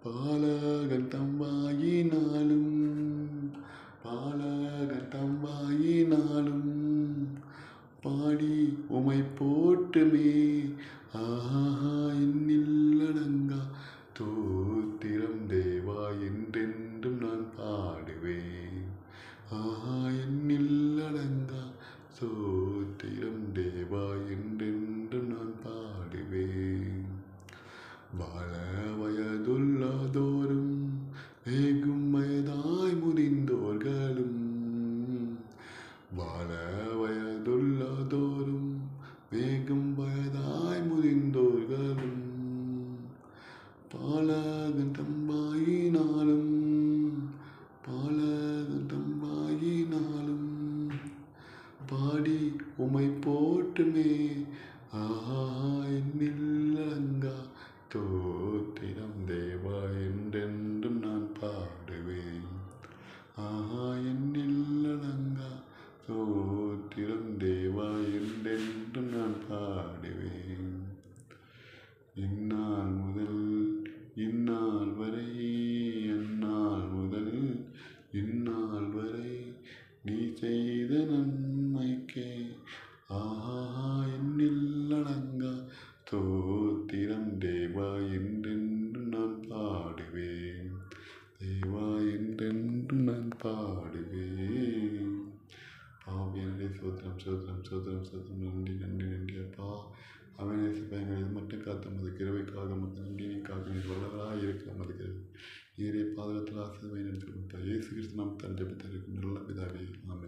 பாலகன் தம்பாயினாலும் பாலகன் தம்பாயினாலும் பாடி உமை போட்டுமே ஆஹா என்னில் அடங்கா தோத்திரம் தேவா என்றென்றும் நான் பாடுவேன் ஆஹா என்னில் அடங்கா சோத்திரம் தேவா என்றென்றும் நான் பாடுவேன் வாழ வயதுள்ளதோறும் வெகும் வயதாய் முதிர்ந்தோர்களும் வாழ வயதுள்ளதோறும் வெகும் வயதாய் முதிர்ந்தோர்களும் பாலகன் தம்பாயினாலும் பாலகன் தம்பாயினாலும் பாடி உமை போட்டுமே ஆஹா என்னில் அடங்கா தோத்திரம் தேவா என்றென்றும் நான் பாடுவேன் ஆஹா என்னில் அடங்கா தோத்திரம் தேவா என்றென்றும் நான் பாடுவேன் இந்நாள் முதல் இந்நாள் வரை அந்நாள் முதல் இந்நாள் வரை நீ செய்த நன்மைக்கே ஆஹா என்னில் அடங்கா தோத்திரம் தேவா என்றென்றும் நான் பாடுவேன் தேவா என்றென்றும் நான் பாடுவேன் ஆவியனே சோத்திரம் சோத்திரம் சோத்திரம் சோத்திரம் நன்றி நன்றி நன்றி அப்பா அவனே சிப்பயங்களை மட்டும் காத்த மது கிருவைக்காக மக்கள் நன்றி நீ காக்க நீ வல்லவராக இருக்க மதுக்கிறது நீரே பாதகத்தில் ஆசிரியர் நடத்தி கொடுத்தார் இயேசு கிறிஸ்து நாம் தன் ஜெபத்தில் இருக்கும் நல்ல பிதாவே ஆமென்.